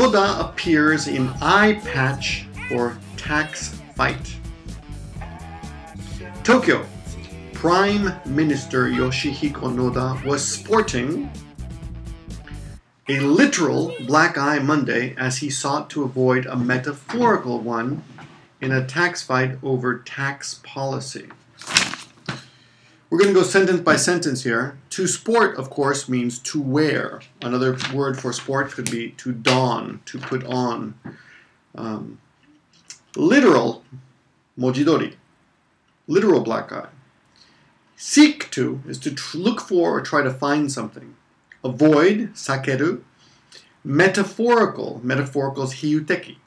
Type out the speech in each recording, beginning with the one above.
Noda appears in Eyepatch for tax fight. Tokyo. Prime Minister Yoshihiko Noda was sporting a literal black eye Monday as he sought to avoid a metaphorical one in a tax fight over tax policy. We're going to go sentence by sentence here. To sport, of course, means to wear. Another word for sport could be to don, to put on. Literal, mojidori, literal black eye. Seek to is to look for or try to find something. Avoid, sakeru. Metaphorical, metaphorical is hiyuteki.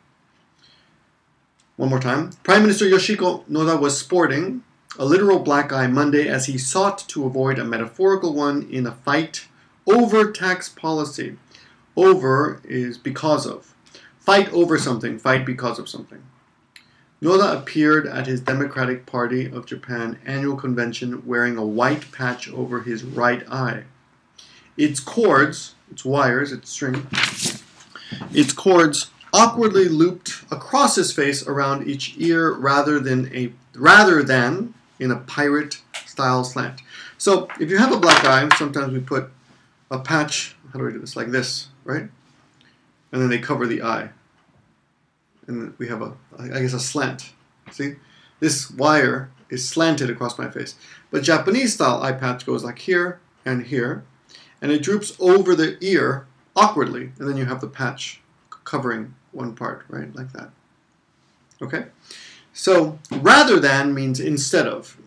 One more time. Prime Minister Yoshihiko Noda was sporting a literal black eye Monday as he sought to avoid a metaphorical one in a fight over tax policy. Over is because of. Fight over something, fight because of something. Noda appeared at his Democratic Party of Japan annual convention wearing a white patch over his right eye. Its cords, its wires, its string, its cords awkwardly looped across his face around each ear rather than in a pirate-style slant. So if you have a black eye, sometimes we put a patch, how do we do this, like this, right? And then they cover the eye. And we have a slant. See? This wire is slanted across my face. But Japanese-style eye patch goes like here and here, and it droops over the ear awkwardly, and then you have the patch covering one part, right, like that. Okay? So, rather than means instead of.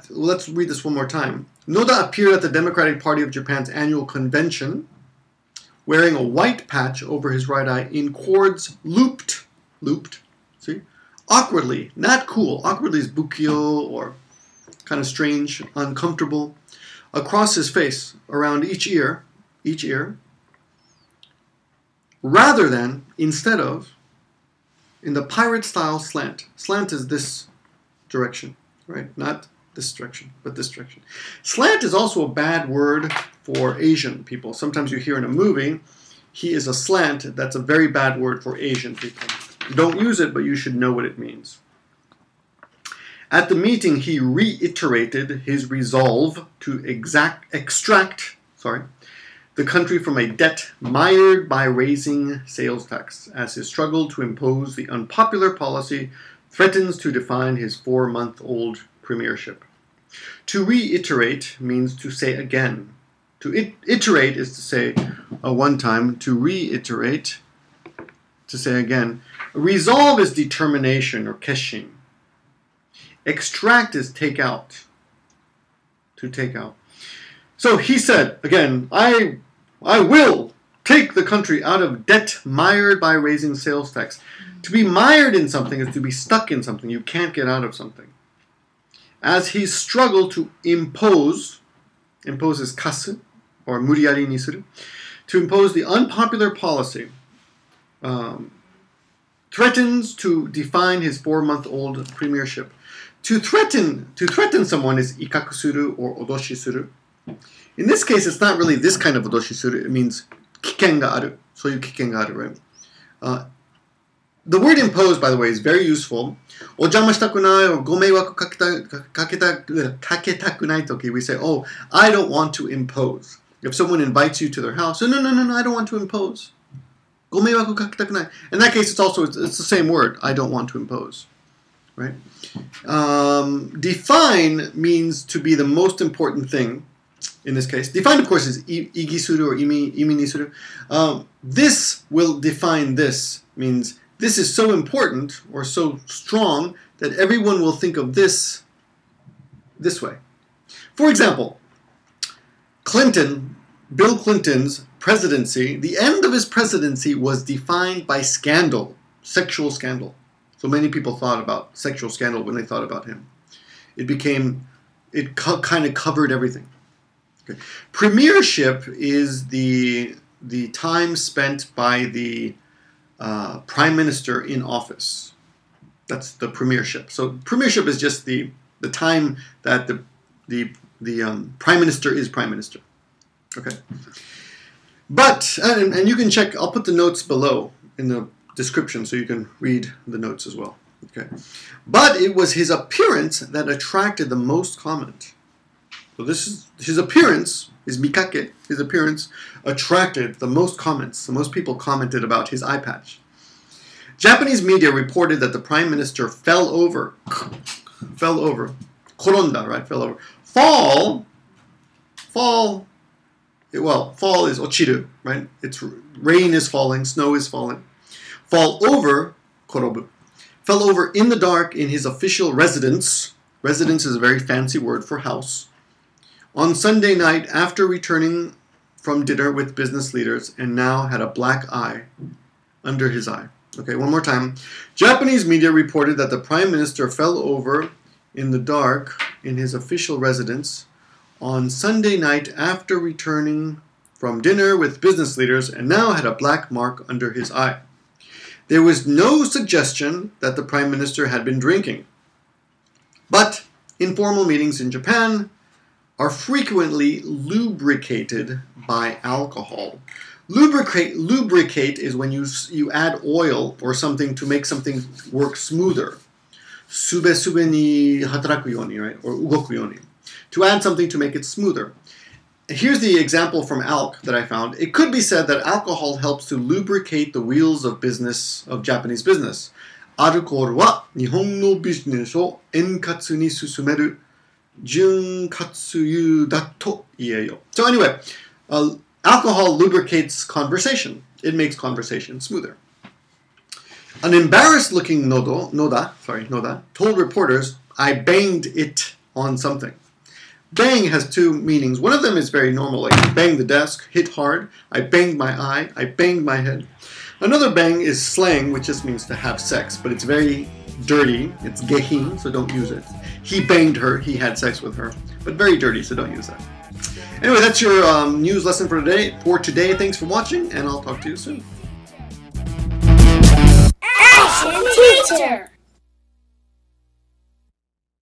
Let's read this one more time. Noda appeared at the Democratic Party of Japan's annual convention wearing a white patch over his right eye in cords looped, see? Awkwardly, not cool. Awkwardly is bukyo or kind of strange, uncomfortable. Across his face, around each ear, rather than, instead of, in the pirate-style slant. Slant is this direction, right? Not this direction, but this direction. Slant is also a bad word for Asian people. Sometimes you hear in a movie, he is a slant. That's a very bad word for Asian people. Don't use it, but you should know what it means. At the meeting, he reiterated his resolve to extract the country from a debt mired by raising sales tax, as his struggle to impose the unpopular policy threatens to define his 4-month-old premiership. To reiterate means to say again. To iterate is to say one time. To reiterate, to say again. Resolve is determination or keshin. Extract is take out. To take out. So he said, again, I will take the country out of debt mired by raising sales tax. To be mired in something is to be stuck in something. You can't get out of something. As he struggled to impose is kasu, or muriyari ni suru, to impose the unpopular policy, threatens to define his 4-month-old premiership. To threaten someone is ikaku suru or odoshi suru. In this case, it's not really this kind of odoshi suru. It means kiken ga aru. So you kiken ga aru, right? The word impose, by the way, is very useful. Ojama shitakunai or gomeiwaku kaketakunai toki, we say, oh, I don't want to impose. If someone invites you to their house, no, I don't want to impose. Gomeiwaku kaketakunai. In that case, it's the same word. I don't want to impose. Right? Define means to be the most important thing. In this case, define, of course, is igisuru or imi ni suru. This will define this means this is so important or so strong that everyone will think of this way. For example, Bill Clinton's presidency, the end of his presidency was defined by scandal, sexual scandal. So many people thought about sexual scandal when they thought about him. It kind of covered everything. Okay. Premiership is the time spent by the prime minister in office. That's the premiership. So premiership is just the time that the prime minister is prime minister. Okay. But, and you can check, I'll put the notes below in the description so you can read the notes as well. Okay. But it was his appearance that attracted the most comment. So this is his appearance, his mikake, his appearance attracted the most comments. So most people commented about his eye patch. Japanese media reported that the prime minister fell over, koronda, right? Fell over. Fall is ochiru, right? It's rain is falling, snow is falling. Fall over, korobu. Fell over in the dark in his official residence. Residence is a very fancy word for house. On Sunday night after returning from dinner with business leaders and now had a black eye under his eye. Okay, one more time. Japanese media reported that the prime minister fell over in the dark in his official residence on Sunday night after returning from dinner with business leaders and now had a black mark under his eye. There was no suggestion that the prime minister had been drinking. But informal meetings in Japan are frequently lubricated by alcohol. Lubricate is when you add oil or something to make something work smoother. Sube ni hataraku yoni, right? Or ugoku yoni. To add something to make it smoother. Here's the example from ALK that I found. It could be said that alcohol helps to lubricate the wheels of business, of Japanese business. Alcohol wa Nihon no business o enkatsu ni susumeru junkatsuyu da to ieyo. So anyway, alcohol lubricates conversation. It makes conversation smoother. An embarrassed-looking Noda told reporters, "I banged it on something." Bang has two meanings. One of them is very normal, like bang the desk, hit hard. I banged my eye. I banged my head. Another bang is slang, which just means to have sex, but it's very dirty. It's gehin, so don't use it. He banged her. He had sex with her, but very dirty, so don't use that. Anyway, that's your news lesson for today. Thanks for watching, and I'll talk to you soon. Action Teacher!